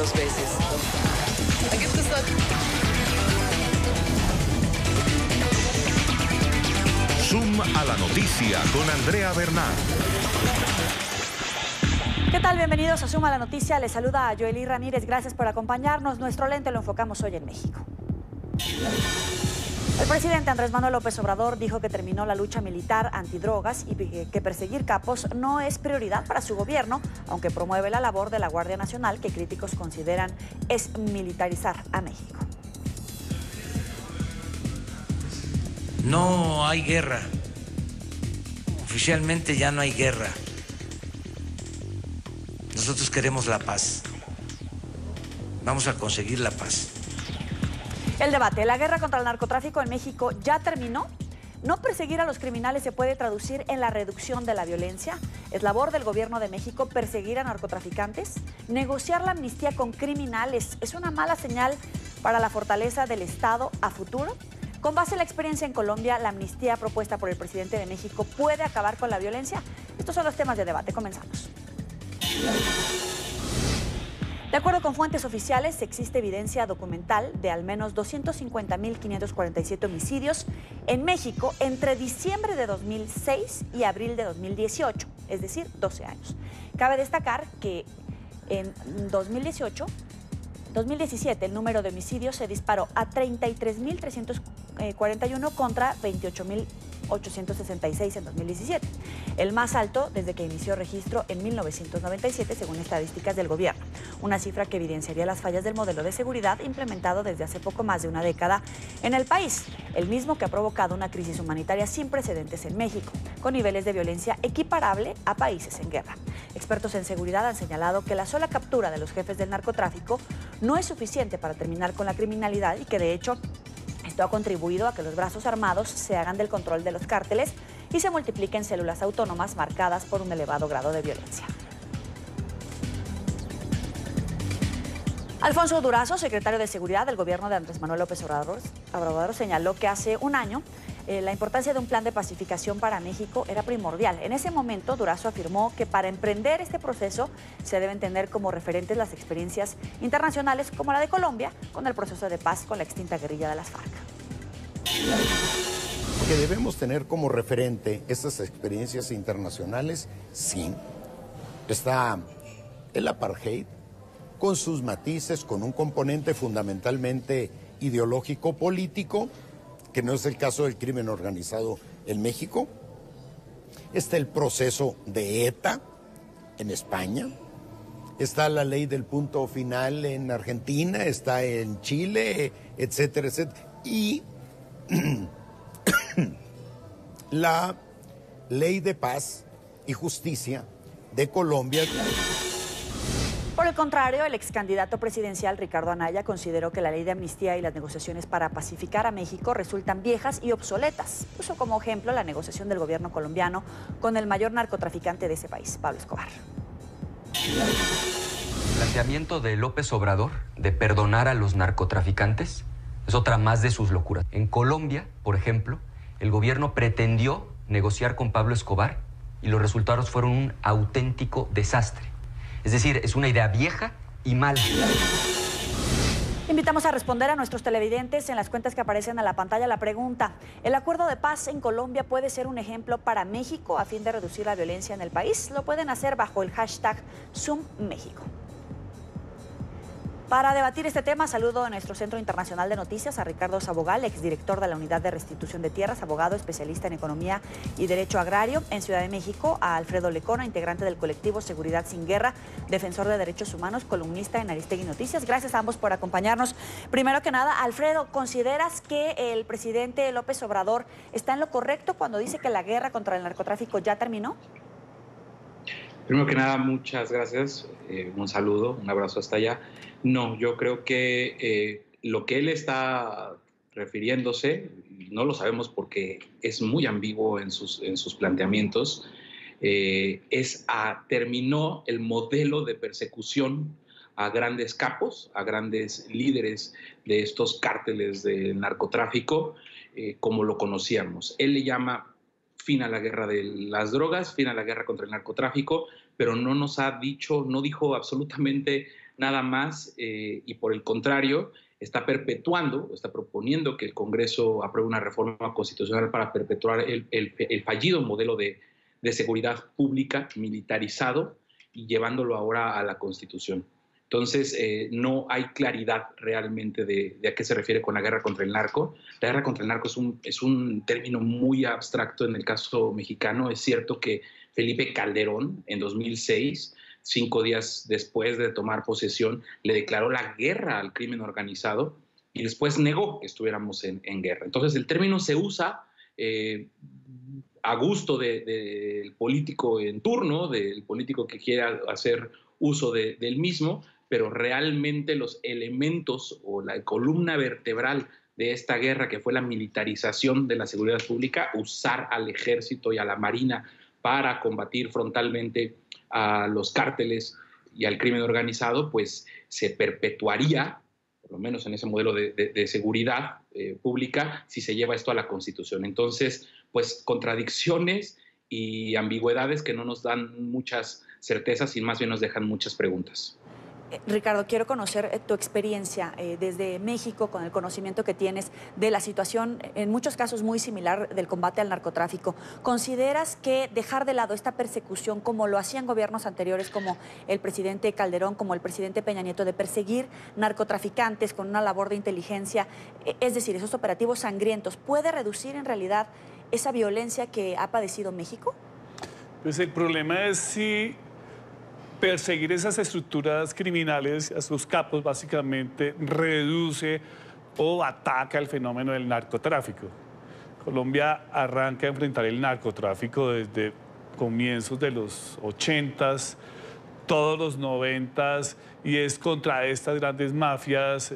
2 veces. Da gibt es dann. Zoom a la noticia con Andrea Bernal. ¿Qué tal? Bienvenidos a Zoom a la noticia. Les saluda a Joely Ramírez. Gracias por acompañarnos. Nuestro lente lo enfocamos hoy en México. El presidente Andrés Manuel López Obrador dijo que terminó la lucha militar antidrogas y que perseguir capos no es prioridad para su gobierno, aunque promueve la labor de la Guardia Nacional, que críticos consideran es militarizar a México. No hay guerra. Oficialmente ya no hay guerra. Nosotros queremos la paz. Vamos a conseguir la paz. El debate, ¿la guerra contra el narcotráfico en México ya terminó? ¿No perseguir a los criminales se puede traducir en la reducción de la violencia? ¿Es labor del gobierno de México perseguir a narcotraficantes? ¿Negociar la amnistía con criminales es una mala señal para la fortaleza del Estado a futuro? Con base en la experiencia en Colombia, ¿la amnistía propuesta por el presidente de México puede acabar con la violencia? Estos son los temas de debate. Comenzamos. De acuerdo con fuentes oficiales, existe evidencia documental de al menos 250.547 homicidios en México entre diciembre de 2006 y abril de 2018, es decir, 12 años. Cabe destacar que en 2017 el número de homicidios se disparó a 33.341 contra 28.866 en 2017, el más alto desde que inició registro en 1997, según estadísticas del gobierno, una cifra que evidenciaría las fallas del modelo de seguridad implementado desde hace poco más de una década en el país, el mismo que ha provocado una crisis humanitaria sin precedentes en México, con niveles de violencia equiparable a países en guerra. Expertos en seguridad han señalado que la sola captura de los jefes del narcotráfico no es suficiente para terminar con la criminalidad y que, de hecho, esto ha contribuido a que los brazos armados se hagan del control de los cárteles y se multipliquen células autónomas marcadas por un elevado grado de violencia. Alfonso Durazo, secretario de Seguridad del gobierno de Andrés Manuel López Obrador, señaló que hace un año la importancia de un plan de pacificación para México era primordial. En ese momento, Durazo afirmó que para emprender este proceso se deben tener como referentes las experiencias internacionales como la de Colombia con el proceso de paz con la extinta guerrilla de las FARC. Que debemos tener como referente estas experiencias internacionales, sí. Está el apartheid con sus matices, con un componente fundamentalmente ideológico político, que no es el caso del crimen organizado en México. Está el proceso de ETA en España. Está la ley del punto final en Argentina, está en Chile, etcétera, etcétera. Y la ley de paz y justicia de Colombia. Por el contrario, el ex candidato presidencial Ricardo Anaya consideró que la ley de amnistía y las negociaciones para pacificar a México resultan viejas y obsoletas. Puso como ejemplo la negociación del gobierno colombiano con el mayor narcotraficante de ese país, Pablo Escobar. El planteamiento de López Obrador de perdonar a los narcotraficantes es otra más de sus locuras. En Colombia, por ejemplo, el gobierno pretendió negociar con Pablo Escobar y los resultados fueron un auténtico desastre. Es decir, es una idea vieja y mala. Invitamos a responder a nuestros televidentes en las cuentas que aparecen en la pantalla la pregunta: ¿el acuerdo de paz en Colombia puede ser un ejemplo para México a fin de reducir la violencia en el país? Lo pueden hacer bajo el hashtag ZoomMéxico. Para debatir este tema, saludo a nuestro Centro Internacional de Noticias a Ricardo Sabogal, exdirector de la Unidad de Restitución de Tierras, abogado especialista en Economía y Derecho Agrario en Ciudad de México, a Alfredo Lecona, integrante del colectivo Seguridad Sin Guerra, defensor de derechos humanos, columnista en Aristegui Noticias. Gracias a ambos por acompañarnos. Primero que nada, Alfredo, ¿consideras que el presidente López Obrador está en lo correcto cuando dice que la guerra contra el narcotráfico ya terminó? Primero que nada, muchas gracias. Un saludo, un abrazo hasta allá. No, yo creo que lo que él está refiriéndose, no lo sabemos porque es muy ambiguo en sus planteamientos, terminó el modelo de persecución a grandes capos, a grandes líderes de estos cárteles de narcotráfico, como lo conocíamos. Él le llama fin a la guerra de las drogas, fin a la guerra contra el narcotráfico, pero no nos ha dicho, no dijo absolutamente nada más, y por el contrario, está proponiendo que el Congreso apruebe una reforma constitucional para perpetuar el fallido modelo de seguridad pública militarizado y llevándolo ahora a la Constitución. Entonces, no hay claridad realmente de a qué se refiere con la guerra contra el narco. La guerra contra el narco es un término muy abstracto en el caso mexicano. Es cierto que Felipe Calderón, en 2006, 5 días después de tomar posesión, le declaró la guerra al crimen organizado y después negó que estuviéramos en guerra. Entonces, el término se usa a gusto del político en turno, del político que quiera hacer uso del mismo, pero realmente los elementos o la columna vertebral de esta guerra, que fue la militarización de la seguridad pública, usar al ejército y a la marina para combatir frontalmente a los cárteles y al crimen organizado, pues se perpetuaría, por lo menos en ese modelo de seguridad pública, si se lleva esto a la Constitución. Entonces, pues contradicciones y ambigüedades que no nos dan muchas certezas y más bien nos dejan muchas preguntas. Ricardo, quiero conocer tu experiencia desde México, con el conocimiento que tienes de la situación, en muchos casos muy similar, del combate al narcotráfico. ¿Consideras que dejar de lado esta persecución, como lo hacían gobiernos anteriores, como el presidente Calderón, como el presidente Peña Nieto, de perseguir narcotraficantes con una labor de inteligencia, es decir, esos operativos sangrientos, puede reducir en realidad esa violencia que ha padecido México? Pues el problema es si perseguir esas estructuras criminales, a sus capos, básicamente reduce o ataca el fenómeno del narcotráfico. Colombia arranca a enfrentar el narcotráfico desde comienzos de los 80s, todos los 90s, y es contra estas grandes mafias,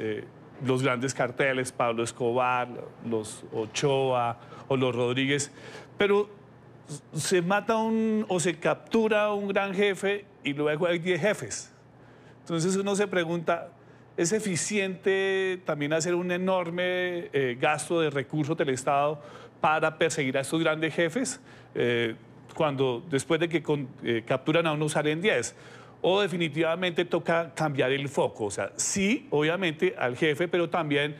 los grandes carteles, Pablo Escobar, los Ochoa o los Rodríguez, pero se mata o se captura un gran jefe y luego hay 10 jefes. Entonces uno se pregunta, ¿es eficiente también hacer un enorme gasto de recursos del Estado para perseguir a estos grandes jefes cuando después de que capturan a uno salen 10? O definitivamente toca cambiar el foco, o sea, sí, obviamente al jefe, pero también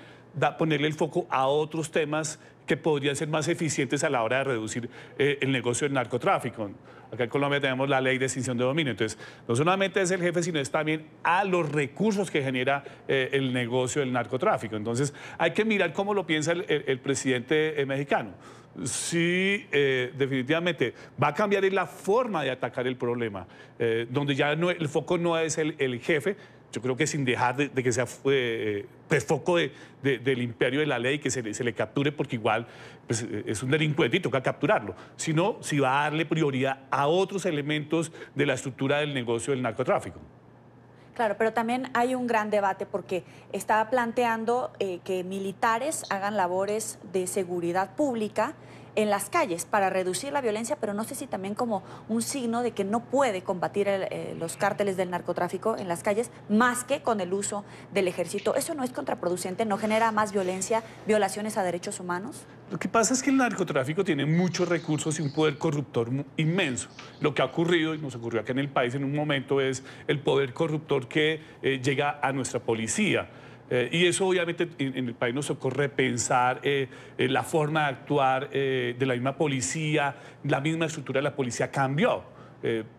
ponerle el foco a otros temas que podrían ser más eficientes a la hora de reducir el negocio del narcotráfico. Acá en Colombia tenemos la ley de extinción de dominio, entonces no solamente es el jefe, sino es también a los recursos que genera el negocio del narcotráfico. Entonces hay que mirar cómo lo piensa el presidente mexicano. Sí, definitivamente va a cambiar la forma de atacar el problema, donde ya el foco no es el jefe. Yo creo que sin dejar de que sea pues, foco del imperio de la ley, que se le capture, porque igual pues, es un delincuente y toca capturarlo, sino si va a darle prioridad a otros elementos de la estructura del negocio del narcotráfico. Claro, pero también hay un gran debate porque está planteando que militares hagan labores de seguridad pública en las calles para reducir la violencia, pero no sé si también como un signo de que no puede combatir los cárteles del narcotráfico en las calles más que con el uso del ejército. ¿Eso no es contraproducente? ¿No genera más violencia, violaciones a derechos humanos? Lo que pasa es que el narcotráfico tiene muchos recursos y un poder corruptor inmenso. Lo que ha ocurrido, y nos ocurrió acá en el país en un momento, es el poder corruptor que llega a nuestra policía. Y eso obviamente en el país nos tocó repensar la forma de actuar de la misma policía, la misma estructura de la policía cambió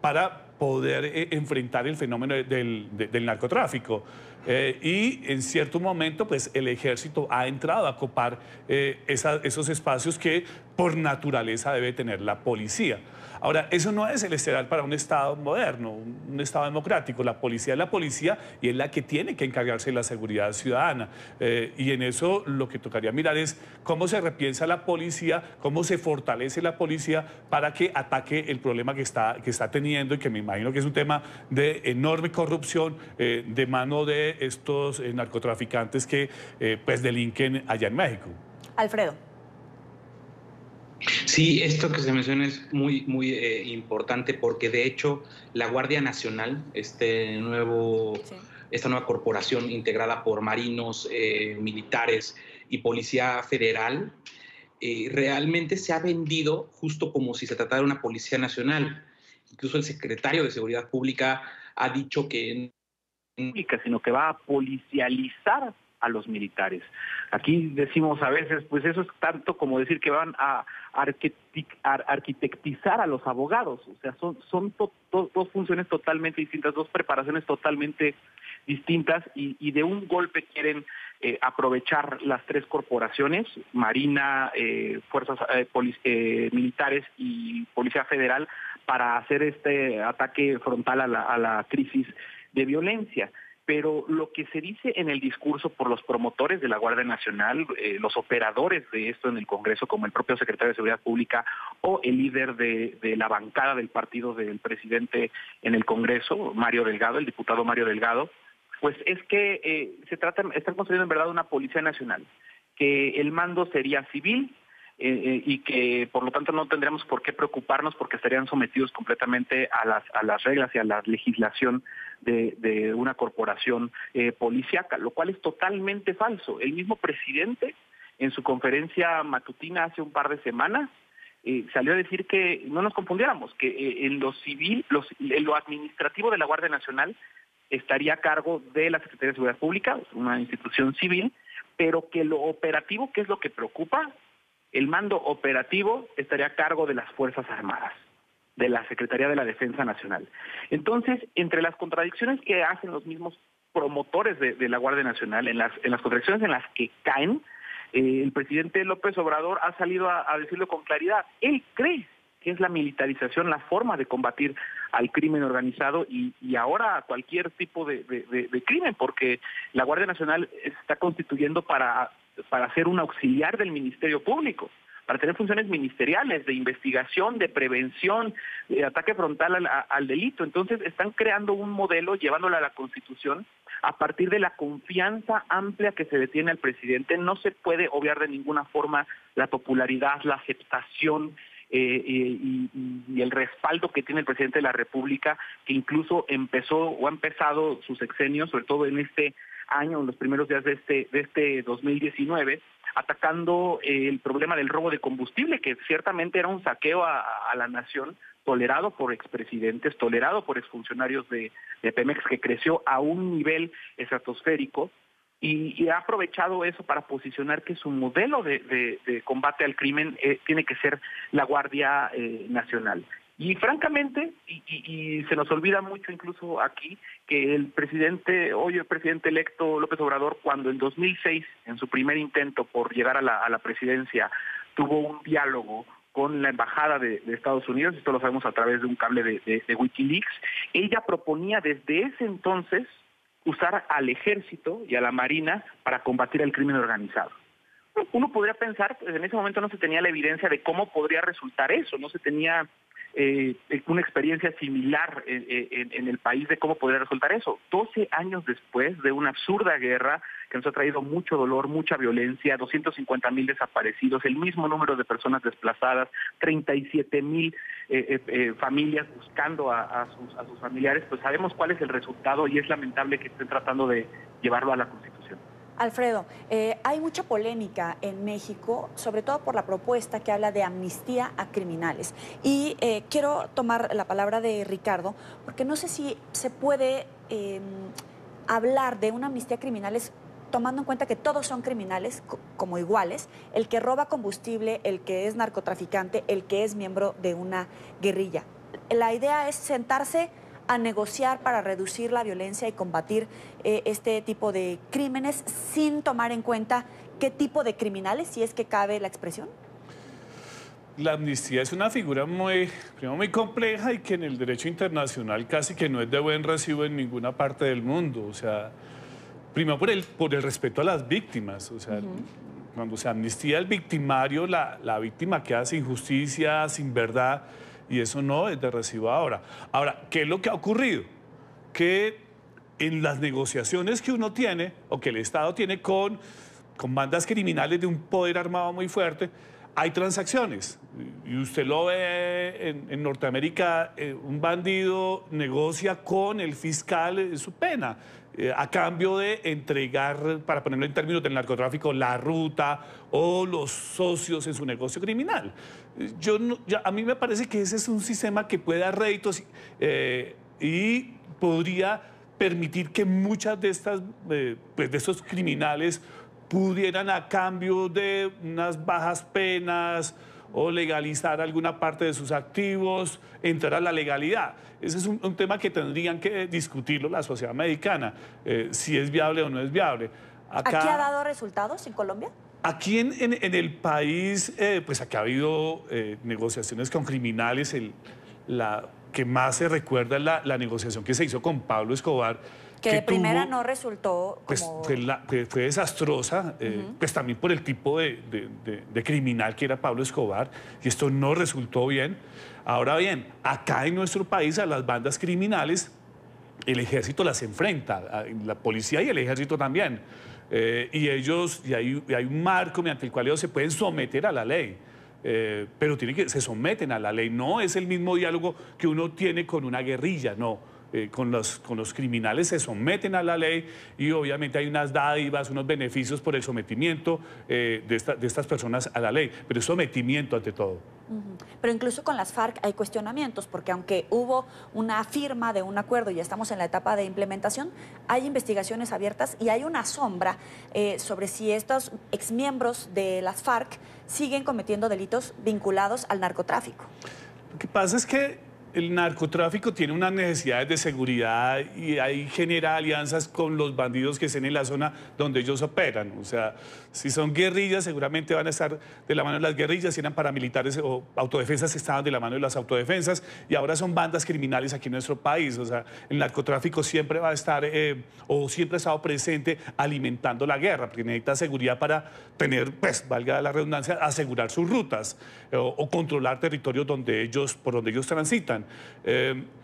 para poder enfrentar el fenómeno del narcotráfico. Y en cierto momento pues el ejército ha entrado a copar esos espacios que por naturaleza debe tener la policía. Ahora, eso no es el estelar para un Estado moderno, un Estado democrático. La policía es la policía y es la que tiene que encargarse de la seguridad ciudadana. Y en eso lo que tocaría mirar es cómo se repiensa la policía, cómo se fortalece la policía para que ataque el problema que está teniendo y que me imagino que es un tema de enorme corrupción de mano de estos narcotraficantes que pues delinquen allá en México. Alfredo. Sí, esto que se menciona es muy importante porque de hecho la Guardia Nacional, esta nueva corporación integrada por marinos, militares y Policía Federal, realmente se ha vendido justo como si se tratara de una Policía Nacional. Incluso el secretario de Seguridad Pública ha dicho que pública, sino que va a policializar a los militares. Aquí decimos a veces, pues eso es tanto como decir que van a arquitectizar a los abogados. O sea, son dos funciones totalmente distintas, dos preparaciones totalmente distintas y de un golpe quieren aprovechar las tres corporaciones, Marina, fuerzas militares y Policía Federal, para hacer este ataque frontal a la crisis de violencia. Pero lo que se dice en el discurso por los promotores de la Guardia Nacional, los operadores de esto en el Congreso, como el propio secretario de Seguridad Pública o el líder de la bancada del partido del presidente en el Congreso, Mario Delgado, el diputado Mario Delgado, pues es que están construyendo en verdad una Policía Nacional, que el mando sería civil, y que por lo tanto no tendríamos por qué preocuparnos porque estarían sometidos completamente a las reglas y a la legislación de una corporación policíaca, lo cual es totalmente falso. El mismo presidente en su conferencia matutina hace un par de semanas salió a decir que no nos confundiéramos, que en lo civil, en lo administrativo de la Guardia Nacional estaría a cargo de la Secretaría de Seguridad Pública, una institución civil, pero que lo operativo, que es lo que preocupa, el mando operativo estaría a cargo de las Fuerzas Armadas, de la Secretaría de la Defensa Nacional. Entonces, entre las contradicciones que hacen los mismos promotores de la Guardia Nacional, en las contradicciones en las que caen, el presidente López Obrador ha salido a decirlo con claridad. Él cree que es la militarización la forma de combatir al crimen organizado y ahora a cualquier tipo de crimen, porque la Guardia Nacional se está constituyendo para ser un auxiliar del Ministerio Público, para tener funciones ministeriales de investigación, de prevención, de ataque frontal al delito. Entonces están creando un modelo, llevándolo a la Constitución, a partir de la confianza amplia que se le tiene al presidente. No se puede obviar de ninguna forma la popularidad, la aceptación y el respaldo que tiene el presidente de la República, que incluso ha empezado su sexenio, sobre todo en este año, en los primeros días de este 2019, atacando el problema del robo de combustible, que ciertamente era un saqueo a la nación, tolerado por expresidentes, tolerado por exfuncionarios de Pemex, que creció a un nivel estratosférico, y ha aprovechado eso para posicionar que su modelo de combate al crimen tiene que ser la Guardia Nacional. Y francamente, y se nos olvida mucho incluso aquí, que el presidente electo López Obrador, cuando en 2006, en su primer intento por llegar a la presidencia, tuvo un diálogo con la embajada de Estados Unidos, esto lo sabemos a través de un cable de Wikileaks, ella proponía desde ese entonces usar al ejército y a la marina para combatir el crimen organizado. Uno podría pensar, pues en ese momento no se tenía la evidencia de cómo podría resultar eso, no se tenía una experiencia similar en el país de cómo podría resultar eso. 12 años después de una absurda guerra que nos ha traído mucho dolor, mucha violencia, 250,000 desaparecidos, el mismo número de personas desplazadas, 37,000 familias buscando a sus familiares, pues sabemos cuál es el resultado y es lamentable que estén tratando de llevarlo a la Constitución. Alfredo, hay mucha polémica en México, sobre todo por la propuesta que habla de amnistía a criminales. Y quiero tomar la palabra de Ricardo, porque no sé si se puede hablar de una amnistía a criminales tomando en cuenta que todos son criminales como iguales, el que roba combustible, el que es narcotraficante, el que es miembro de una guerrilla. La idea es sentarse a negociar para reducir la violencia y combatir este tipo de crímenes sin tomar en cuenta qué tipo de criminales, si es que cabe la expresión. La amnistía es una figura muy compleja y que en el derecho internacional casi que no es de buen recibo en ninguna parte del mundo. O sea, primero por el respeto a las víctimas. O sea, cuando se amnistía al victimario, la víctima queda sin justicia, sin verdad, y eso no es de recibo ahora. Ahora, ¿qué es lo que ha ocurrido? Que en las negociaciones que uno tiene, o que el Estado tiene con bandas criminales de un poder armado muy fuerte, hay transacciones. Y usted lo ve en Norteamérica, un bandido negocia con el fiscal su pena, a cambio de entregar, para ponerlo en términos del narcotráfico, la ruta o los socios en su negocio criminal. A mí me parece que ese es un sistema que puede dar réditos y podría permitir que muchas de estas, pues de estos criminales pudieran, a cambio de unas bajas penas o legalizar alguna parte de sus activos, entrar a la legalidad. Ese es un tema que tendrían que discutirlo la sociedad mexicana, si es viable o no es viable. Acá, ¿aquí ha dado resultados en Colombia? Aquí en el país, pues aquí ha habido negociaciones con criminales. La que más se recuerda es la negociación que se hizo con Pablo Escobar. Que de primera no resultó como... Pues, fue desastrosa, pues también por el tipo de criminal que era Pablo Escobar, y esto no resultó bien. Ahora bien, acá en nuestro país a las bandas criminales el ejército las enfrenta, la policía y el ejército también. Y hay un marco mediante el cual ellos se pueden someter a la ley. Pero se someten a la ley. No es el mismo diálogo que uno tiene con una guerrilla, no. Con los criminales se someten a la ley y obviamente hay unas dádivas, unos beneficios por el sometimiento de estas personas a la ley, pero es sometimiento ante todo. Pero incluso con las FARC hay cuestionamientos, porque aunque hubo una firma de un acuerdo y ya estamos en la etapa de implementación, hay investigaciones abiertas y hay una sombra sobre si estos exmiembros de las FARC siguen cometiendo delitos vinculados al narcotráfico. Lo que pasa es que el narcotráfico tiene unas necesidades de seguridad y ahí genera alianzas con los bandidos que estén en la zona donde ellos operan. O sea, si son guerrillas, seguramente van a estar de la mano de las guerrillas, si eran paramilitares o autodefensas, estaban de la mano de las autodefensas, y ahora son bandas criminales aquí en nuestro país. O sea, el narcotráfico siempre va a estar, o siempre ha estado presente alimentando la guerra, porque necesita seguridad para tener, pues, valga la redundancia, asegurar sus rutas o controlar territorios por donde ellos transitan.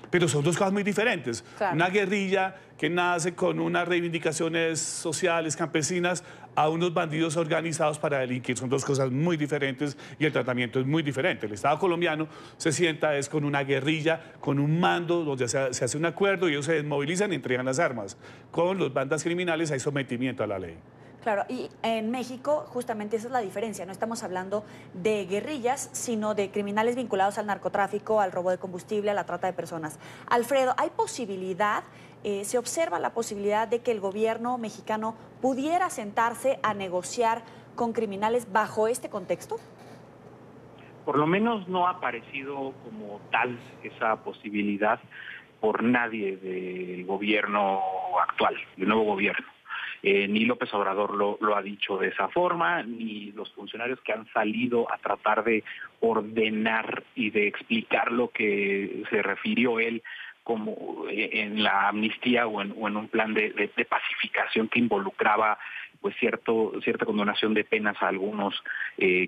Pero son dos cosas muy diferentes. Claro. Una guerrilla que nace con unas reivindicaciones sociales, campesinas, a unos bandidos organizados para delinquir. Son dos cosas muy diferentes y el tratamiento es muy diferente. El Estado colombiano se sienta con una guerrilla, con un mando donde se hace un acuerdo y ellos se desmovilizan y entregan las armas. Con las bandas criminales hay sometimiento a la ley. Claro, y en México justamente esa es la diferencia. No estamos hablando de guerrillas, sino de criminales vinculados al narcotráfico, al robo de combustible, a la trata de personas. Alfredo, ¿hay posibilidad, se observa la posibilidad de que el gobierno mexicano pudiera sentarse a negociar con criminales bajo este contexto? Por lo menos no ha aparecido como tal esa posibilidad por nadie del gobierno actual, del nuevo gobierno. Ni López Obrador lo ha dicho de esa forma, ni los funcionarios que han salido a tratar de ordenar y de explicar lo que se refirió él como en la amnistía o en un plan de pacificación que involucraba pues cierta condonación de penas a algunos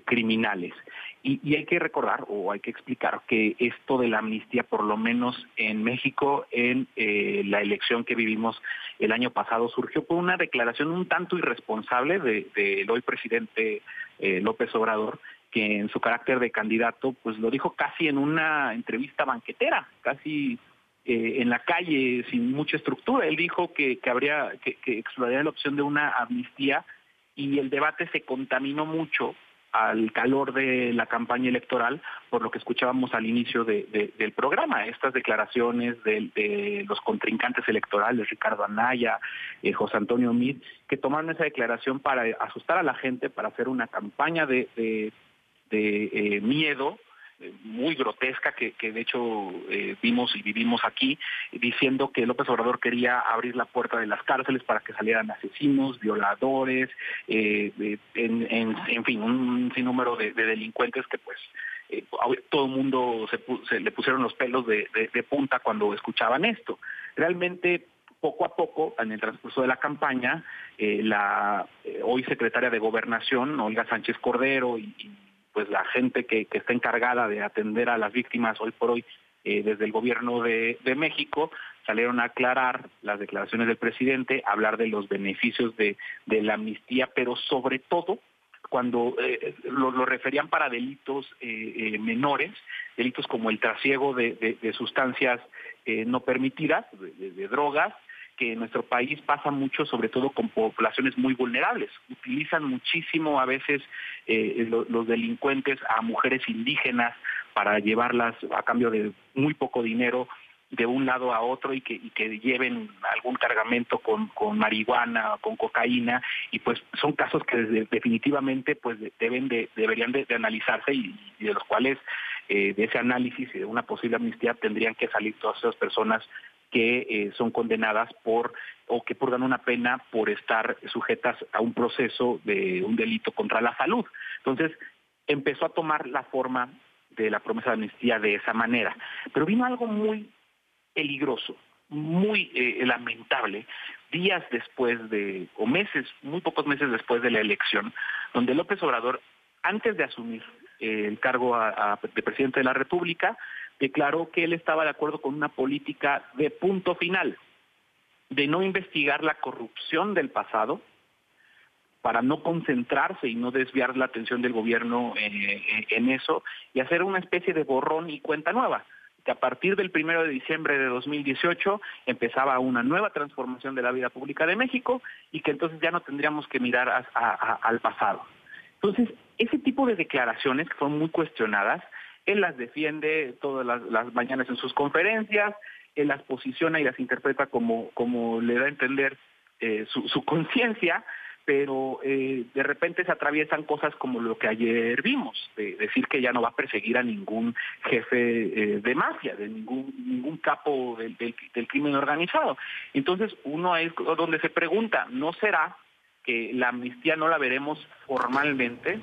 criminales. Y hay que recordar o hay que explicar que esto de la amnistía, por lo menos en México, en la elección que vivimos el año pasado, surgió por una declaración un tanto irresponsable del hoy presidente López Obrador, que en su carácter de candidato pues lo dijo casi en una entrevista banquetera, casi en la calle, sin mucha estructura. Él dijo que exploraría la opción de una amnistía y el debate se contaminó mucho al calor de la campaña electoral, por lo que escuchábamos al inicio del programa, estas declaraciones de los contrincantes electorales, Ricardo Anaya, José Antonio Meade, que tomaron esa declaración para asustar a la gente, para hacer una campaña de miedo, muy grotesca que de hecho vimos y vivimos aquí, diciendo que López Obrador quería abrir la puerta de las cárceles para que salieran asesinos, violadores, en fin, un sinnúmero de delincuentes que pues todo el mundo se le pusieron los pelos de punta cuando escuchaban esto. Realmente poco a poco, en el transcurso de la campaña, la hoy secretaria de Gobernación, Olga Sánchez Cordero, y pues la gente que está encargada de atender a las víctimas hoy por hoy desde el gobierno de México, salieron a aclarar las declaraciones del presidente, hablar de los beneficios de la amnistía, pero sobre todo cuando lo referían para delitos menores, delitos como el trasiego de sustancias no permitidas, de drogas, que en nuestro país pasa mucho, sobre todo con poblaciones muy vulnerables. Utilizan muchísimo a veces los delincuentes a mujeres indígenas para llevarlas a cambio de muy poco dinero de un lado a otro y que lleven algún cargamento con marihuana, con cocaína, y pues son casos que definitivamente pues deberían de analizarse y de los cuales de ese análisis y de una posible amnistía tendrían que salir todas esas personas que son condenadas o que purgan una pena por estar sujetas a un proceso de un delito contra la salud. Entonces empezó a tomar la forma de la promesa de amnistía de esa manera, pero vino algo muy peligroso, muy lamentable, días después o meses, muy pocos meses después de la elección, donde López Obrador, antes de asumir el cargo de presidente de la República, declaró que él estaba de acuerdo con una política de punto final, de no investigar la corrupción del pasado, para no concentrarse y no desviar la atención del gobierno en eso, y hacer una especie de borrón y cuenta nueva, que a partir del 1 de diciembre de 2018 empezaba una nueva transformación de la vida pública de México y que entonces ya no tendríamos que mirar al pasado. Entonces, ese tipo de declaraciones que fueron muy cuestionadas, él las defiende todas las mañanas en sus conferencias, él las posiciona y las interpreta como le da a entender su conciencia, pero de repente se atraviesan cosas como lo que ayer vimos, de decir que ya no va a perseguir a ningún jefe de mafia, de ningún capo del crimen organizado. Entonces uno es donde se pregunta, ¿no será que la amnistía no la veremos formalmente?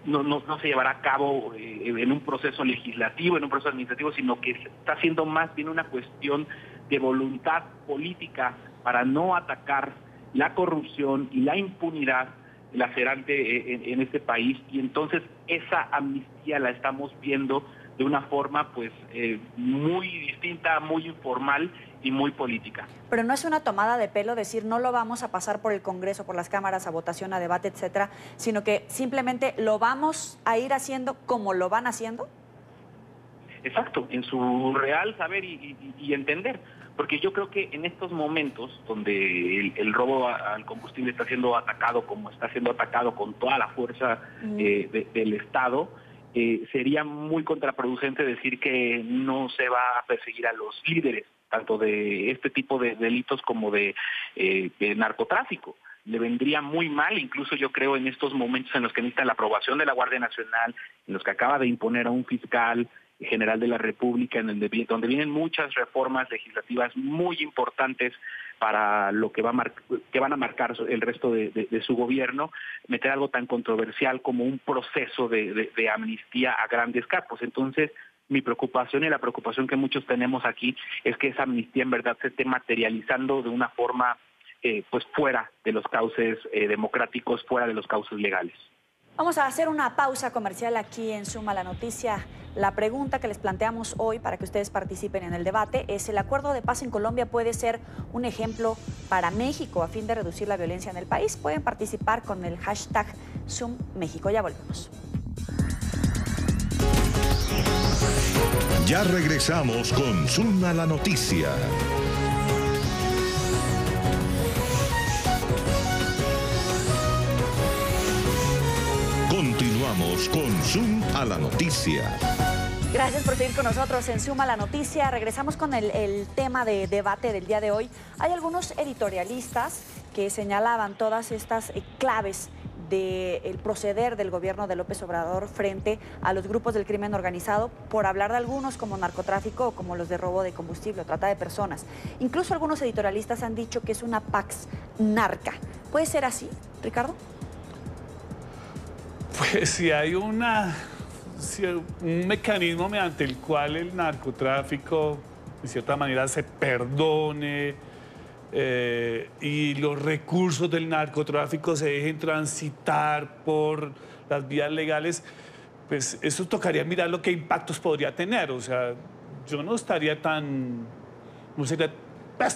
No se llevará a cabo en un proceso legislativo, en un proceso administrativo, sino que está siendo más bien una cuestión de voluntad política para no atacar la corrupción y la impunidad lacerante en este país, y entonces esa amnistía la estamos viendo de una forma pues muy distinta, muy informal y muy política. Pero no es una tomada de pelo decir no lo vamos a pasar por el Congreso, por las cámaras, a votación, a debate, etcétera, sino que simplemente lo vamos a ir haciendo como lo van haciendo. Exacto, en su real saber y entender. Porque yo creo que en estos momentos donde el robo al combustible está siendo atacado como está siendo atacado con toda la fuerza del Estado, sería muy contraproducente decir que no se va a perseguir a los líderes, tanto de este tipo de delitos como de narcotráfico. Le vendría muy mal, incluso yo creo en estos momentos en los que necesita la aprobación de la Guardia Nacional, en los que acaba de imponer a un fiscal general de la República, donde vienen muchas reformas legislativas muy importantes para lo que van a marcar el resto de su gobierno, meter algo tan controversial como un proceso de amnistía a grandes capos. Entonces, mi preocupación y la preocupación que muchos tenemos aquí es que esa amnistía en verdad se esté materializando de una forma pues fuera de los cauces democráticos, fuera de los cauces legales. Vamos a hacer una pausa comercial aquí en Suma la Noticia. La pregunta que les planteamos hoy para que ustedes participen en el debate es: ¿el acuerdo de paz en Colombia puede ser un ejemplo para México a fin de reducir la violencia en el país? Pueden participar con el hashtag #SumMéxico. Ya volvemos. Ya regresamos con Suma la Noticia. Continuamos con Zoom a la Noticia. Gracias por seguir con nosotros en Suma la Noticia. Regresamos con el tema de debate del día de hoy. Hay algunos editorialistas que señalaban todas estas claves del proceder del gobierno de López Obrador frente a los grupos del crimen organizado, por hablar de algunos como narcotráfico o como los de robo de combustible o trata de personas. Incluso algunos editorialistas han dicho que es una pax narca. ¿Puede ser así, Ricardo? Pues si hay un mecanismo mediante el cual el narcotráfico de cierta manera se perdone y los recursos del narcotráfico se dejen transitar por las vías legales, pues eso tocaría mirar lo que impactos podría tener. O sea, yo no estaría no sería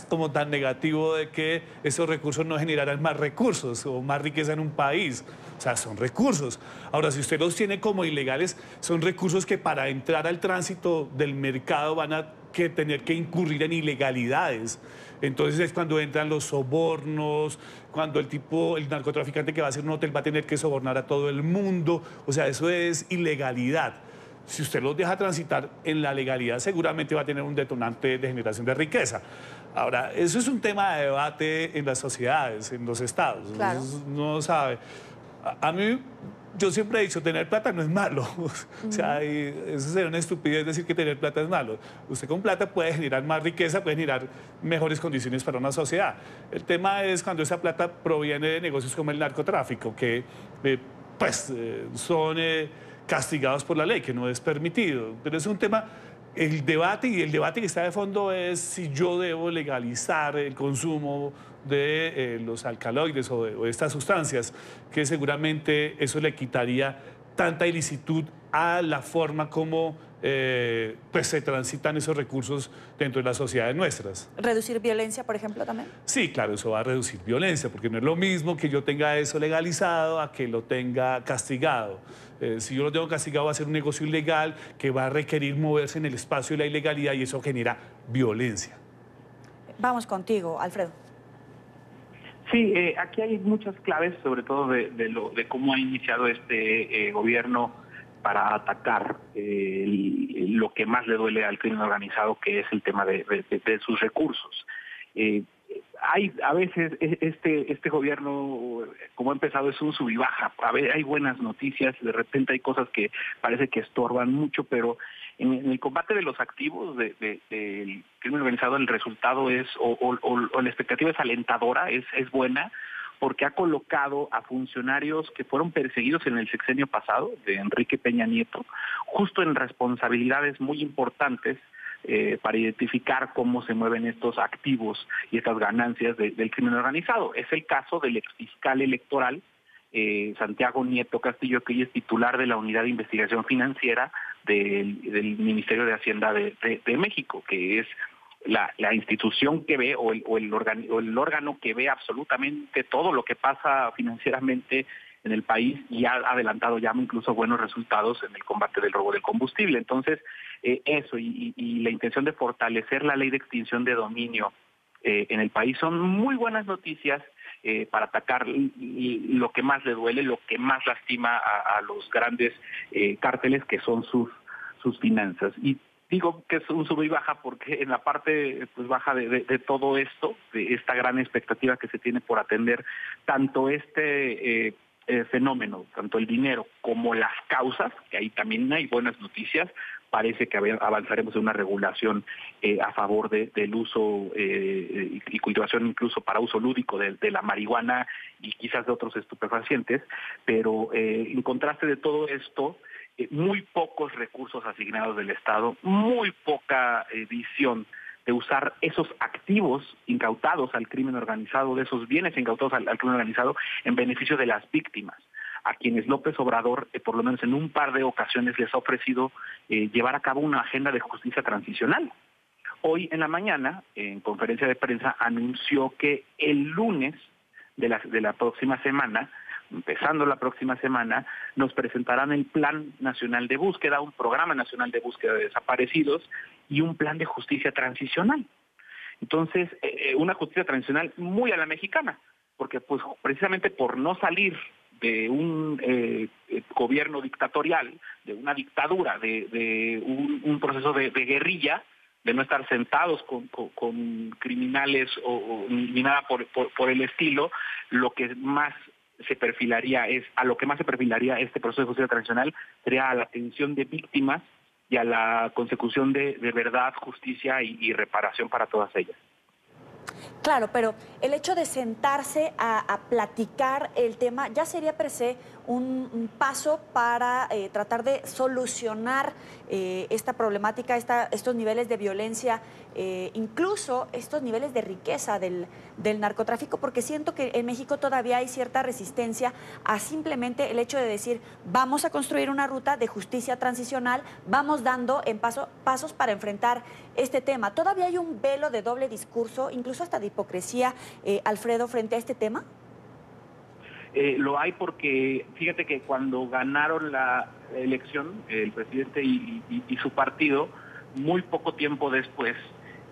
como tan negativo de que esos recursos no generaran más recursos o más riqueza en un país. O sea, son recursos. Ahora, si usted los tiene como ilegales, son recursos que para entrar al tránsito del mercado van a tener que incurrir en ilegalidades. Entonces es cuando entran los sobornos, cuando el narcotraficante que va a hacer un hotel va a tener que sobornar a todo el mundo. O sea, eso es ilegalidad. Si usted los deja transitar en la legalidad, seguramente va a tener un detonante de generación de riqueza. Ahora, eso es un tema de debate en las sociedades, en los estados. Claro. No sabe. A mí, yo siempre he dicho, tener plata no es malo. O sea, eso sería una estupidez decir que tener plata es malo. Usted con plata puede generar más riqueza, puede generar mejores condiciones para una sociedad. El tema es cuando esa plata proviene de negocios como el narcotráfico, que son castigados por la ley, que no es permitido. Pero es un tema, el debate que está de fondo es si yo debo legalizar el consumo de los alcaloides o de estas sustancias, que seguramente eso le quitaría tanta ilicitud a la forma como se transitan esos recursos dentro de las sociedades nuestras. ¿Reducir violencia, por ejemplo, también? Sí, claro, eso va a reducir violencia, porque no es lo mismo que yo tenga eso legalizado a que lo tenga castigado. Si yo lo tengo castigado va a ser un negocio ilegal que va a requerir moverse en el espacio de la ilegalidad y eso genera violencia. Vamos contigo, Alfredo. Sí, aquí hay muchas claves, sobre todo de cómo ha iniciado este gobierno para atacar lo que más le duele al crimen organizado, que es el tema de sus recursos. Hay a veces este gobierno, como ha empezado, es un sub y baja. A ver, hay buenas noticias, de repente hay cosas que parece que estorban mucho, pero en el combate de los activos del crimen organizado el resultado es, o la expectativa es alentadora, es buena, porque ha colocado a funcionarios que fueron perseguidos en el sexenio pasado, de Enrique Peña Nieto, justo en responsabilidades muy importantes para identificar cómo se mueven estos activos y estas ganancias del crimen organizado. Es el caso del exfiscal electoral, Santiago Nieto Castillo, que hoy es titular de la Unidad de Investigación Financiera del Ministerio de Hacienda de México, que es la institución que ve o el órgano que ve absolutamente todo lo que pasa financieramente en el país y ha adelantado ya incluso buenos resultados en el combate del robo del combustible. Entonces, eso y la intención de fortalecer la ley de extinción de dominio en el país son muy buenas noticias para atacar lo que más le duele, lo que más lastima a los grandes cárteles, que son sus finanzas. Y digo que es un sub y baja porque en la parte baja de todo esto, de esta gran expectativa que se tiene por atender tanto este fenómeno, tanto el dinero como las causas, que ahí también hay buenas noticias. Parece que avanzaremos en una regulación a favor del uso y cultivación incluso para uso lúdico de la marihuana y quizás de otros estupefacientes, pero en contraste de todo esto, muy pocos recursos asignados del Estado, muy poca visión de usar esos activos incautados al crimen organizado, de esos bienes incautados al crimen organizado en beneficio de las víctimas, a quienes López Obrador, por lo menos en un par de ocasiones, les ha ofrecido llevar a cabo una agenda de justicia transicional. Hoy en la mañana, en conferencia de prensa, anunció que el lunes de la próxima semana, empezando la próxima semana, nos presentarán el Plan Nacional de Búsqueda, un Programa Nacional de Búsqueda de Desaparecidos y un plan de justicia transicional. Entonces, una justicia transicional muy a la mexicana, porque pues precisamente por no salir de un gobierno dictatorial, de una dictadura, de un proceso de guerrilla, de no estar sentados con criminales ni nada por el estilo, lo que más se perfilaría este proceso de justicia transicional sería a la atención de víctimas y a la consecución de verdad, justicia y reparación para todas ellas. Claro, pero el hecho de sentarse a platicar el tema ya sería per se un paso para tratar de solucionar esta problemática, estos niveles de violencia, incluso estos niveles de riqueza del narcotráfico, porque siento que en México todavía hay cierta resistencia a simplemente el hecho de decir vamos a construir una ruta de justicia transicional, vamos dando pasos para enfrentar este tema. ¿Todavía hay un velo de doble discurso, incluso hasta de hipocresía, Alfredo, frente a este tema? Lo hay porque, fíjate que cuando ganaron la elección, el presidente y su partido, muy poco tiempo después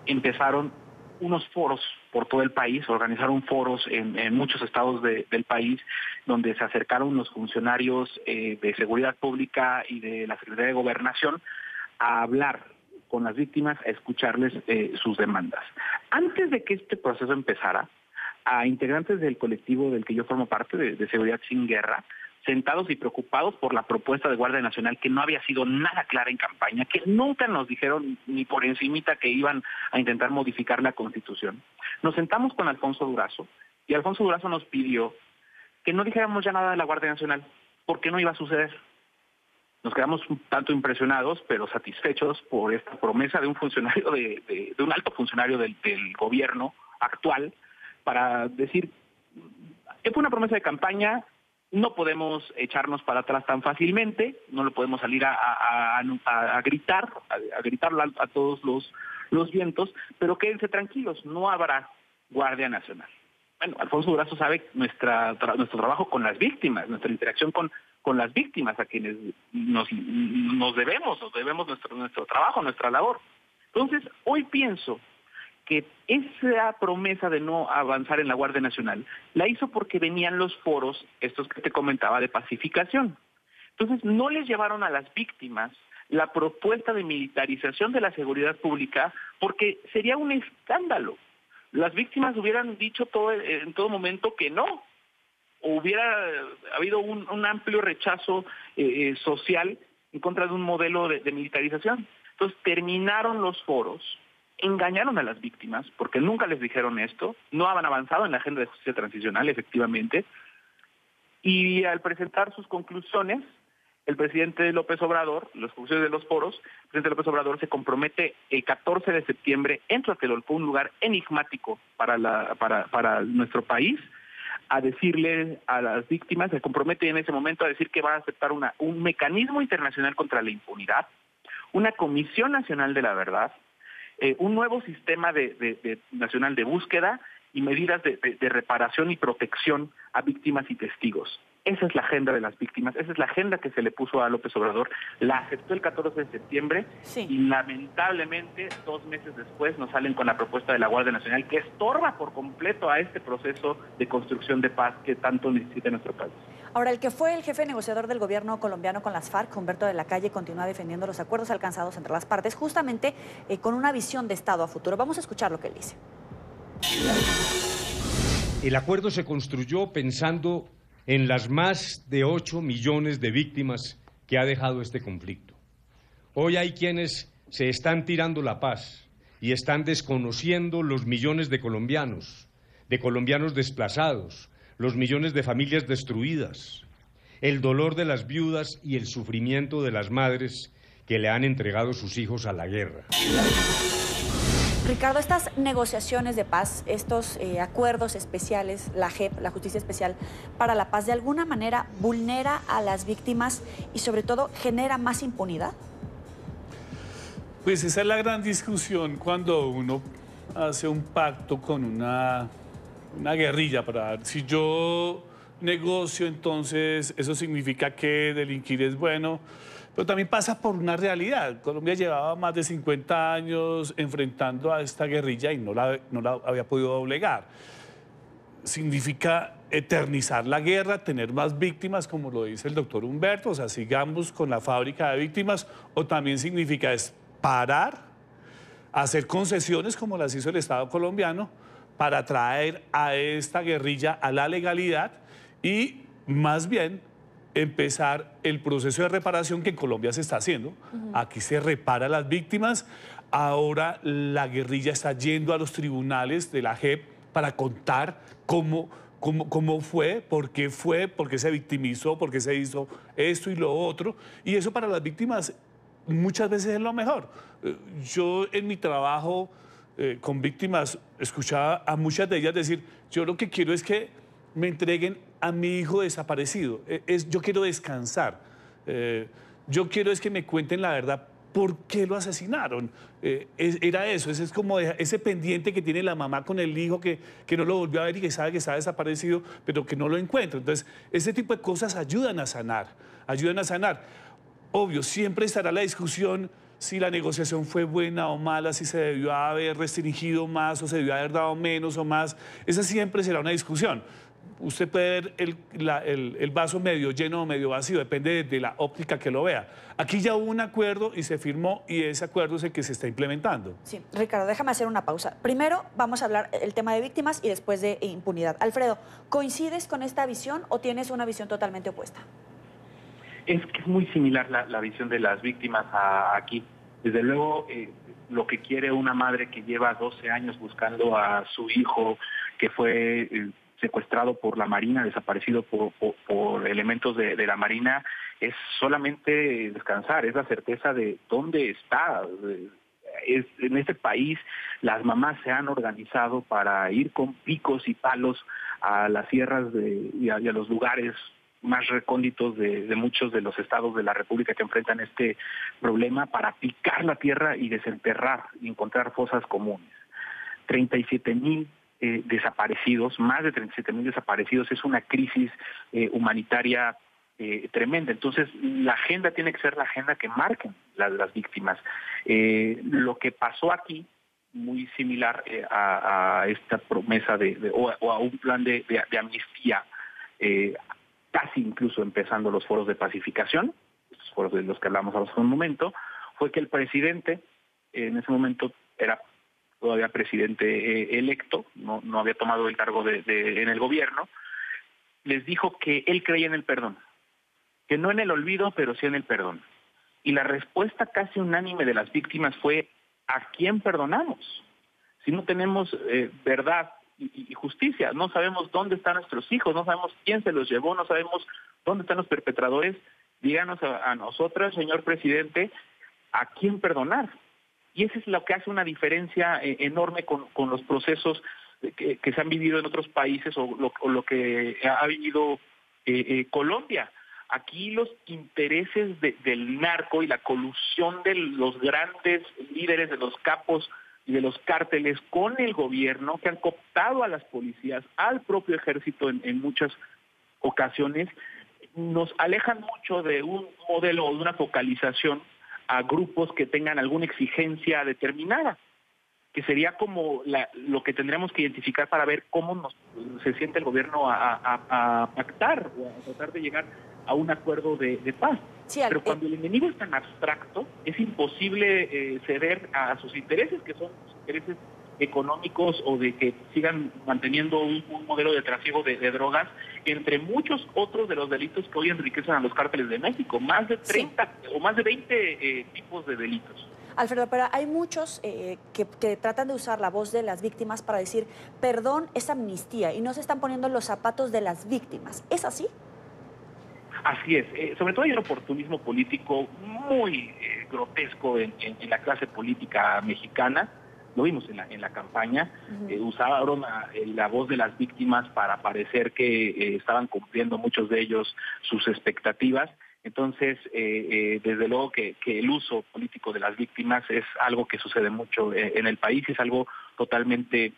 empezaron unos foros por todo el país, organizaron foros en muchos estados del país, donde se acercaron los funcionarios de seguridad pública y de la Secretaría de Gobernación a hablar con las víctimas, a escucharles sus demandas. Antes de que este proceso empezara, a integrantes del colectivo del que yo formo parte, de Seguridad Sin Guerra, sentados y preocupados por la propuesta de Guardia Nacional, que no había sido nada clara en campaña, que nunca nos dijeron ni por encimita que iban a intentar modificar la Constitución. Nos sentamos con Alfonso Durazo, y Alfonso Durazo nos pidió que no dijéramos ya nada de la Guardia Nacional, porque no iba a suceder. Nos quedamos un tanto impresionados, pero satisfechos por esta promesa de un funcionario, de un alto funcionario del gobierno actual, para decir que fue una promesa de campaña. No podemos echarnos para atrás tan fácilmente, no lo podemos salir a gritarlo a todos los vientos, pero quédense tranquilos, no habrá Guardia Nacional. Bueno, Alfonso Durazo sabe nuestro trabajo con las víctimas, nuestra interacción con las víctimas, a quienes nos debemos nuestro trabajo, nuestra labor. Entonces, hoy pienso que esa promesa de no avanzar en la Guardia Nacional la hizo porque venían los foros, estos que te comentaba, de pacificación. Entonces no les llevaron a las víctimas la propuesta de militarización de la seguridad pública, porque sería un escándalo. Las víctimas hubieran dicho en todo momento que no. Hubiera habido un amplio rechazo social en contra de un modelo de militarización. Entonces terminaron los foros, engañaron a las víctimas, porque nunca les dijeron esto, no han avanzado en la agenda de justicia transicional, efectivamente, y al presentar sus conclusiones, el presidente López Obrador, las conclusiones de los foros, el presidente López Obrador se compromete el 14 de septiembre en Tlatelolco, un lugar enigmático para nuestro país, a decirle a las víctimas, se compromete en ese momento a decir que va a aceptar un mecanismo internacional contra la impunidad, una Comisión Nacional de la Verdad, un nuevo sistema nacional de búsqueda y medidas de reparación y protección a víctimas y testigos. Esa es la agenda de las víctimas, esa es la agenda que se le puso a López Obrador. La aceptó el 14 de septiembre y lamentablemente 2 meses después nos salen con la propuesta de la Guardia Nacional, que estorba por completo a este proceso de construcción de paz que tanto necesita nuestro país. Ahora, el que fue el jefe negociador del gobierno colombiano con las FARC, Humberto de la Calle, continúa defendiendo los acuerdos alcanzados entre las partes, justamente con una visión de Estado a futuro. Vamos a escuchar lo que él dice. El acuerdo se construyó pensando en las más de 8 millones de víctimas que ha dejado este conflicto. Hoy hay quienes se están tirando la paz y están desconociendo los millones de colombianos desplazados, los millones de familias destruidas, el dolor de las viudas y el sufrimiento de las madres que le han entregado sus hijos a la guerra. Ricardo, estas negociaciones de paz, estos acuerdos especiales, la JEP, la Justicia Especial para la Paz, ¿de alguna manera vulnera a las víctimas y sobre todo genera más impunidad? Pues esa es la gran discusión cuando uno hace un pacto con una guerrilla. Si yo negocio, entonces eso significa que delinquir es bueno. Pero también pasa por una realidad. Colombia llevaba más de 50 años enfrentando a esta guerrilla y no la había podido doblegar. Significa eternizar la guerra, tener más víctimas, como lo dice el doctor Humberto, o sea, sigamos con la fábrica de víctimas, o también significa parar, hacer concesiones como las hizo el Estado colombiano para traer a esta guerrilla a la legalidad y más bien empezar el proceso de reparación que en Colombia se está haciendo. Aquí se repara a las víctimas, ahora la guerrilla está yendo a los tribunales de la JEP para contar cómo fue, por qué se victimizó, por qué se hizo esto y lo otro, y eso para las víctimas muchas veces es lo mejor. Yo en mi trabajo con víctimas escuchaba a muchas de ellas decir, yo lo que quiero es que me entreguen a mi hijo desaparecido, yo quiero descansar, yo quiero es que me cuenten la verdad, ¿por qué lo asesinaron? Era eso, ese es como ese pendiente que tiene la mamá con el hijo que no lo volvió a ver y que sabe que está desaparecido, pero que no lo encuentra. Entonces, ese tipo de cosas ayudan a sanar, ayudan a sanar. Obvio, siempre estará la discusión si la negociación fue buena o mala, si se debió haber restringido más o se debió haber dado menos o más. Esa siempre será una discusión. Usted puede ver el vaso medio lleno o medio vacío, depende de la óptica que lo vea. Aquí ya hubo un acuerdo y se firmó y ese acuerdo es el que se está implementando. Sí, Ricardo, déjame hacer una pausa. Primero vamos a hablar el tema de víctimas y después de impunidad. Alfredo, ¿coincides con esta visión o tienes una visión totalmente opuesta? Es que es muy similar la visión de las víctimas aquí. Desde luego, lo que quiere una madre que lleva 12 años buscando a su hijo, que fue secuestrado por la Marina, desaparecido por elementos de la Marina, es solamente descansar, es la certeza de dónde está. En este país las mamás se han organizado para ir con picos y palos a las sierras y a los lugares más recónditos de muchos de los estados de la República que enfrentan este problema para picar la tierra y desenterrar y encontrar fosas comunes. 37,000 desaparecidos, más de 37,000 desaparecidos, es una crisis humanitaria tremenda. Entonces, la agenda tiene que ser la agenda que marquen las víctimas. Lo que pasó aquí, muy similar a esta promesa o a un plan de amnistía, casi incluso empezando los foros de pacificación, estos foros de los que hablamos hace un momento, fue que el presidente, en ese momento era todavía presidente electo, no había tomado el cargo en el gobierno, les dijo que él creía en el perdón, que no en el olvido, pero sí en el perdón. Y la respuesta casi unánime de las víctimas fue: ¿a quién perdonamos? Si no tenemos verdad y justicia, no sabemos dónde están nuestros hijos, no sabemos quién se los llevó, no sabemos dónde están los perpetradores, díganos a nosotras, señor presidente, ¿a quién perdonar? Y eso es lo que hace una diferencia enorme con los procesos que se han vivido en otros países o lo que ha vivido Colombia. Aquí los intereses del narco y la colusión de los grandes líderes, de los capos y de los cárteles con el gobierno, que han cooptado a las policías, al propio ejército en muchas ocasiones, nos alejan mucho de un modelo o de una focalización a grupos que tengan alguna exigencia determinada, que sería como lo que tendríamos que identificar para ver cómo se siente el gobierno a pactar o a tratar de llegar a un acuerdo de paz. Sí, pero cuando el enemigo es tan abstracto, es imposible ceder a sus intereses, que son sus intereses económicos o de que sigan manteniendo un modelo de tráfico de drogas, entre muchos otros de los delitos que hoy enriquecen a los cárteles de México, más de 30 o más de 20 tipos de delitos. Alfredo, pero hay muchos que tratan de usar la voz de las víctimas para decir perdón es amnistía y no se están poniendo los zapatos de las víctimas. ¿Es así? Así es. Sobre todo hay un oportunismo político muy grotesco en la clase política mexicana. Lo vimos en la campaña. Usaron la voz de las víctimas para parecer que estaban cumpliendo muchos de ellos sus expectativas. Entonces, desde luego que el uso político de las víctimas es algo que sucede mucho en el país, es algo totalmente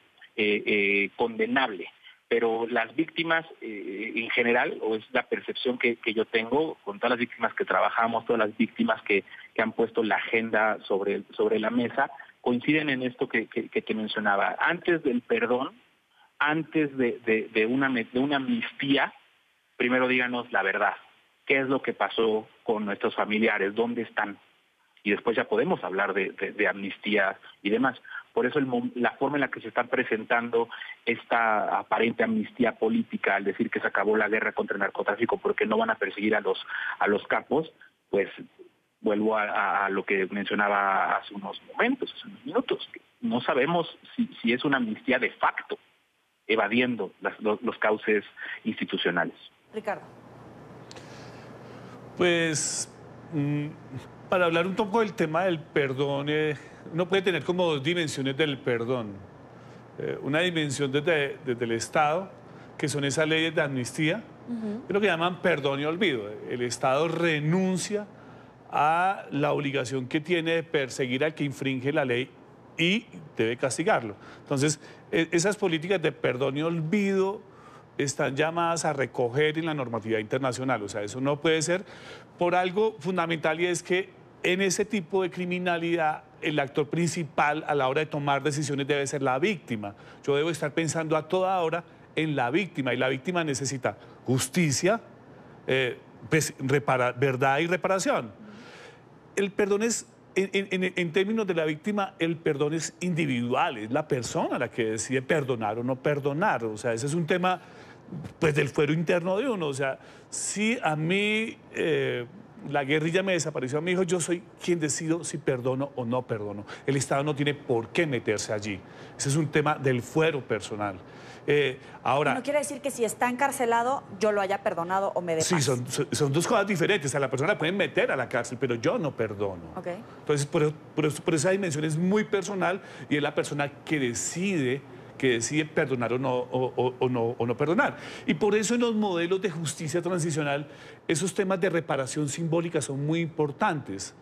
condenable. Pero las víctimas en general, o es la percepción que yo tengo con todas las víctimas que trabajamos, todas las víctimas que han puesto la agenda sobre la mesa, coinciden en esto que te mencionaba. Antes del perdón, antes de una amnistía, primero díganos la verdad. ¿Qué es lo que pasó con nuestros familiares? ¿Dónde están? Y después ya podemos hablar de amnistía y demás. Por eso la forma en la que se está presentando esta aparente amnistía política, al decir que se acabó la guerra contra el narcotráfico porque no van a perseguir a los capos, pues vuelvo a lo que mencionaba hace unos momentos, hace unos minutos. No sabemos si es una amnistía de facto, evadiendo los cauces institucionales. Ricardo. Pues, para hablar un poco del tema del perdón, uno puede tener como dos dimensiones del perdón. Una dimensión desde el Estado, que son esas leyes de amnistía, lo que llaman perdón y olvido. El Estado renuncia a la obligación que tiene de perseguir al que infringe la ley y debe castigarlo. Entonces, esas políticas de perdón y olvido están llamadas a recoger en la normatividad internacional. O sea, eso no puede ser por algo fundamental, y es que en ese tipo de criminalidad, el actor principal a la hora de tomar decisiones debe ser la víctima. Yo debo estar pensando a toda hora en la víctima, y la víctima necesita justicia, verdad y reparación. El perdón es, en términos de la víctima, el perdón es individual, es la persona la que decide perdonar o no perdonar. O sea, ese es un tema pues del fuero interno de uno. O sea, si a mí la guerrilla me desapareció a mi hijo, yo soy quien decido si perdono o no perdono. El Estado no tiene por qué meterse allí. Ese es un tema del fuero personal. Ahora, no quiere decir que si está encarcelado yo lo haya perdonado o me dé sí, paz. son dos cosas diferentes. O sea, la persona la pueden meter a la cárcel, pero yo no perdono. Okay. Entonces, por esa dimensión es muy personal, y es la persona que decide perdonar o no perdonar. Y por eso en los modelos de justicia transicional esos temas de reparación simbólica son muy importantes.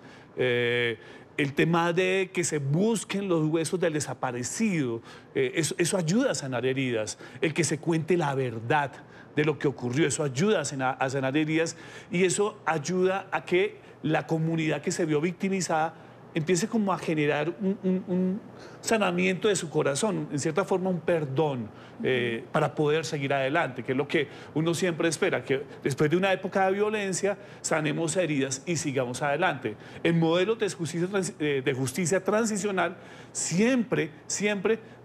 El tema de que se busquen los huesos del desaparecido, eso ayuda a sanar heridas. El que se cuente la verdad de lo que ocurrió, eso ayuda a sanar heridas, y eso ayuda a que la comunidad que se vio victimizada empiece como a generar un sanamiento de su corazón, en cierta forma un perdón, para poder seguir adelante, que es lo que uno siempre espera, que después de una época de violencia sanemos heridas y sigamos adelante. En modelos de justicia transicional siempre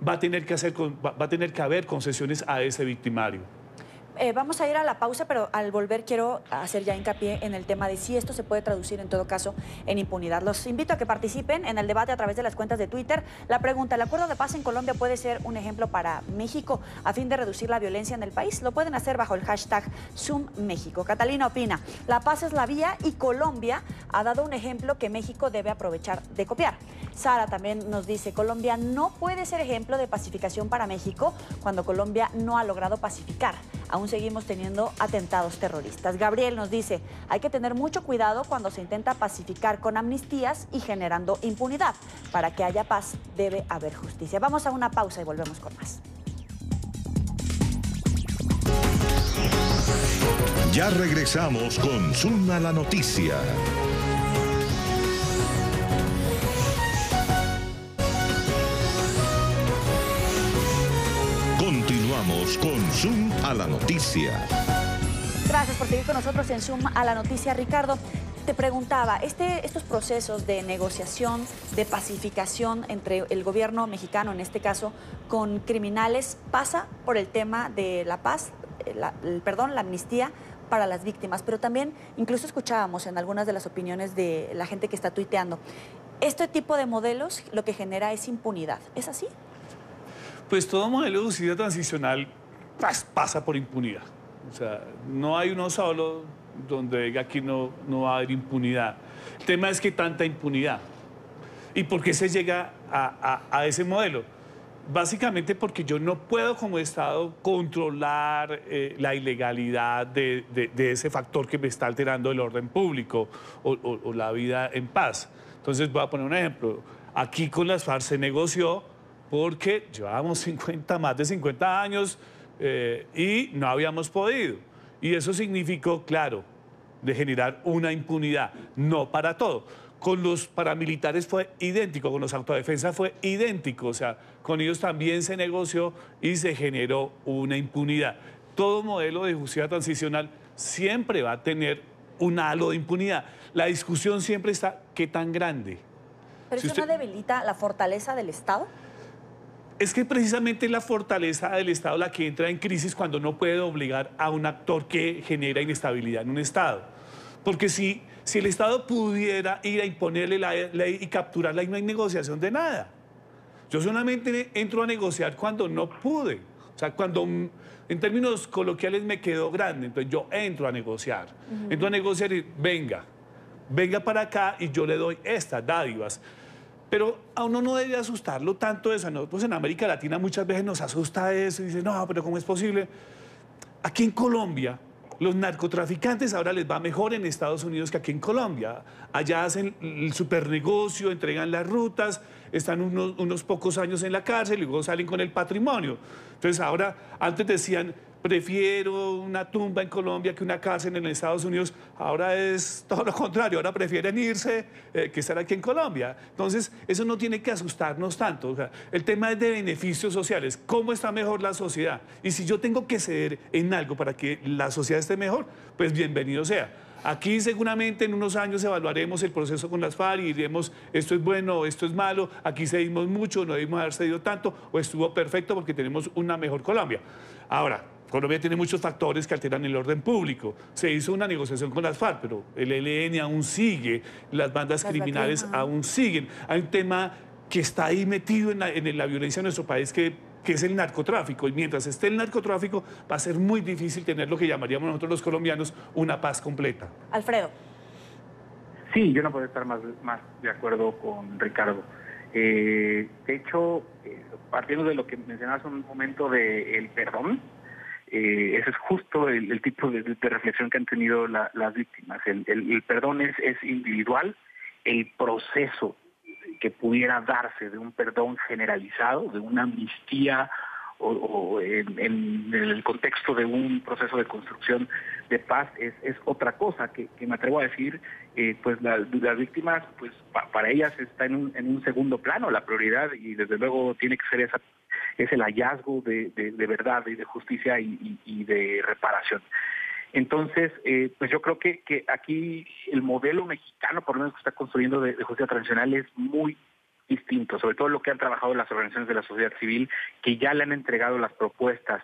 va a tener que haber concesiones a ese victimario. Vamos a ir a la pausa, pero al volver quiero hacer ya hincapié en el tema de si esto se puede traducir en todo caso en impunidad. Los invito a que participen en el debate a través de las cuentas de Twitter. La pregunta: ¿el acuerdo de paz en Colombia puede ser un ejemplo para México a fin de reducir la violencia en el país? Lo pueden hacer bajo el hashtag #ZoomMéxico. Catalina opina: la paz es la vía y Colombia ha dado un ejemplo que México debe aprovechar de copiar. Sara también nos dice: Colombia no puede ser ejemplo de pacificación para México cuando Colombia no ha logrado pacificar. Aún seguimos teniendo atentados terroristas. Gabriel nos dice: hay que tener mucho cuidado cuando se intenta pacificar con amnistías y generando impunidad. Para que haya paz debe haber justicia. Vamos a una pausa y volvemos con más. Ya regresamos con Zoom a la noticia. Continuamos con Zoom a la noticia. Gracias por seguir con nosotros en Zoom a la noticia. Ricardo, te preguntaba, estos procesos de negociación, de pacificación entre el gobierno mexicano, en este caso, con criminales, pasa por el tema de la paz, la amnistía para las víctimas, pero también incluso escuchábamos en algunas de las opiniones de la gente que está tuiteando, este tipo de modelos lo que genera es impunidad. ¿Es así? Pues todo modelo de justicia transicional pasa por impunidad. O sea, no hay uno solo donde diga aquí no va a haber impunidad. El tema es que tanta impunidad. ¿Y por qué se llega a ese modelo? Básicamente porque yo no puedo como Estado controlar la ilegalidad de ese factor que me está alterando el orden público o la vida en paz. Entonces voy a poner un ejemplo. Aquí con las FARC se negoció porque llevábamos más de 50 años y no habíamos podido. Y eso significó, claro, de generar una impunidad, no para todo. Con los paramilitares fue idéntico, con los autodefensa fue idéntico, o sea, con ellos también se negoció y se generó una impunidad. Todo modelo de justicia transicional siempre va a tener un halo de impunidad. La discusión siempre está, ¿qué tan grande? ¿Pero eso no debilita la fortaleza del Estado? Es que precisamente es la fortaleza del Estado la que entra en crisis cuando no puede obligar a un actor que genera inestabilidad en un Estado. Porque si el Estado pudiera ir a imponerle la ley y capturarla, no hay negociación de nada. Yo solamente entro a negociar cuando no pude. O sea, cuando en términos coloquiales me quedó grande, entonces yo entro a negociar. Entro a negociar y venga para acá y yo le doy estas dádivas. Pero a uno no debe asustarlo tanto eso. A nosotros en América Latina muchas veces nos asusta eso y dicen, no, pero ¿cómo es posible? Aquí en Colombia, los narcotraficantes ahora les va mejor en Estados Unidos que aquí en Colombia. Allá hacen el supernegocio, entregan las rutas, están unos pocos años en la cárcel y luego salen con el patrimonio. Entonces ahora, antes decían, prefiero una tumba en Colombia que una cárcel en Estados Unidos. Ahora es todo lo contrario, ahora prefieren irse que estar aquí en Colombia. Entonces, eso no tiene que asustarnos tanto. O sea, el tema es de beneficios sociales, cómo está mejor la sociedad. Y si yo tengo que ceder en algo para que la sociedad esté mejor, pues bienvenido sea. Aquí seguramente en unos años evaluaremos el proceso con las FARC y diremos esto es bueno, esto es malo, aquí cedimos mucho, no debimos haber cedido tanto, o estuvo perfecto porque tenemos una mejor Colombia. Ahora, Colombia tiene muchos factores que alteran el orden público. Se hizo una negociación con las FARC, pero el ELN aún sigue, las bandas criminales aún siguen. Hay un tema que está ahí metido en la violencia de nuestro país que es el narcotráfico. Y mientras esté el narcotráfico, va a ser muy difícil tener lo que llamaríamos nosotros los colombianos una paz completa. Alfredo. Sí, yo no puedo estar más de acuerdo con Ricardo. De hecho, partiendo de lo que mencionabas un momento del perdón, ese es justo el tipo de reflexión que han tenido las víctimas. El perdón es individual, el proceso que pudiera darse de un perdón generalizado, de una amnistía o en el contexto de un proceso de construcción de paz es otra cosa que me atrevo a decir, pues las víctimas, pues para ellas está en un segundo plano la prioridad, y desde luego tiene que ser es el hallazgo de verdad y de justicia y de reparación. Entonces, pues yo creo que aquí el modelo mexicano, por lo menos que está construyendo de justicia transicional, es muy distinto, sobre todo lo que han trabajado las organizaciones de la sociedad civil, que ya le han entregado las propuestas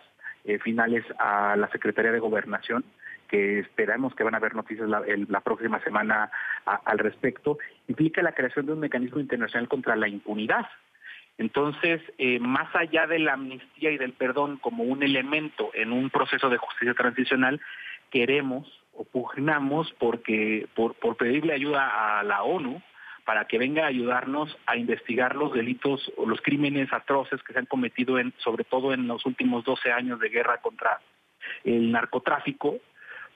finales a la Secretaría de Gobernación, que esperamos que van a haber noticias la próxima semana al respecto. Implica la creación de un mecanismo internacional contra la impunidad. Entonces, más allá de la amnistía y del perdón como un elemento en un proceso de justicia transicional, queremos o pugnamos por pedirle ayuda a la ONU para que venga a ayudarnos a investigar los delitos o los crímenes atroces que se han cometido sobre todo en los últimos 12 años de guerra contra el narcotráfico,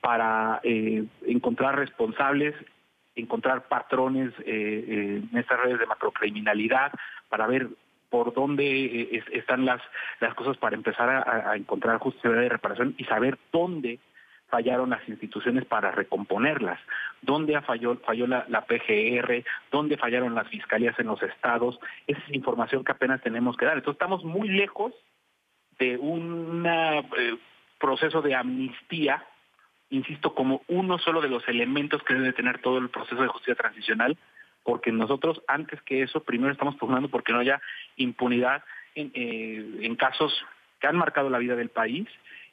para encontrar responsables, encontrar patrones en estas redes de macrocriminalidad, para ver por dónde están las cosas, para empezar a encontrar justicia y reparación y saber dónde fallaron las instituciones para recomponerlas, dónde falló la PGR, dónde fallaron las fiscalías en los estados. Esa es información que apenas tenemos que dar. Entonces estamos muy lejos de un proceso de amnistía, insisto, como uno solo de los elementos que debe tener todo el proceso de justicia transicional, porque nosotros, antes que eso, primero estamos pugnando porque no haya impunidad en casos que han marcado la vida del país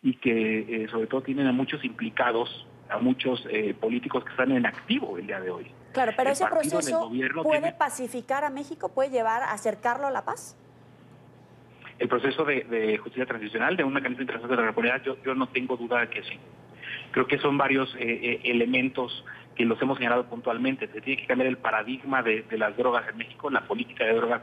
y que sobre todo tienen a muchos implicados, a muchos políticos que están en activo el día de hoy. Claro, pero ese proceso puede pacificar a México, puede llevar a acercarlo a la paz. El proceso de justicia transicional, de un mecanismo internacional de reparación, yo no tengo duda de que sí. Creo que son varios elementos que los hemos señalado puntualmente. Se tiene que cambiar el paradigma de las drogas en México, la política de drogas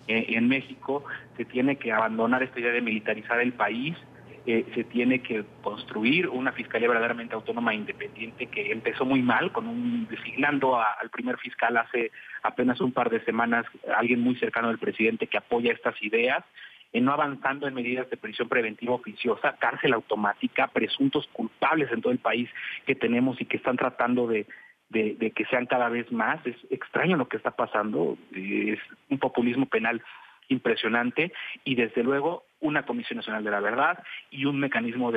en México. Se tiene que abandonar esta idea de militarizar el país. Se tiene que construir una fiscalía verdaderamente autónoma e independiente, que empezó muy mal, designando al primer fiscal hace apenas un par de semanas, alguien muy cercano del presidente que apoya estas ideas, no avanzando en medidas de prisión preventiva oficiosa, cárcel automática, presuntos culpables en todo el país que tenemos y que están tratando de que sean cada vez más. Es extraño lo que está pasando, es un populismo penal impresionante, y desde luego una Comisión Nacional de la Verdad y un mecanismo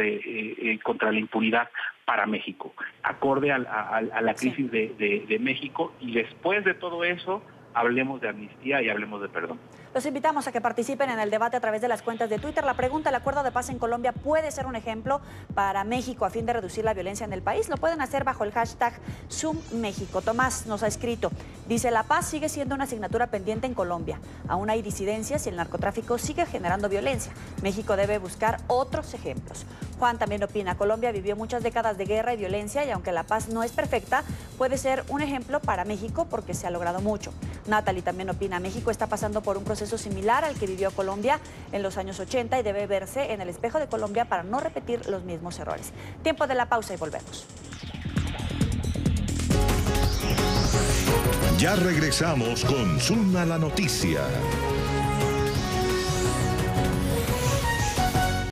contra la impunidad para México, acorde a la crisis de México, y después de todo eso hablemos de amnistía y hablemos de perdón. Los invitamos a que participen en el debate a través de las cuentas de Twitter. La pregunta: ¿el acuerdo de paz en Colombia puede ser un ejemplo para México a fin de reducir la violencia en el país? Lo pueden hacer bajo el hashtag #ZoomMéxico. Tomás nos ha escrito, dice: la paz sigue siendo una asignatura pendiente en Colombia. Aún hay disidencias y el narcotráfico sigue generando violencia. México debe buscar otros ejemplos. Juan también opina: Colombia vivió muchas décadas de guerra y violencia, y aunque la paz no es perfecta, puede ser un ejemplo para México porque se ha logrado mucho. Natalie también opina: México está pasando por un proceso similar al que vivió Colombia en los años 80 y debe verse en el espejo de Colombia para no repetir los mismos errores. Tiempo de la pausa y volvemos. Ya regresamos con Zoom a la Noticia.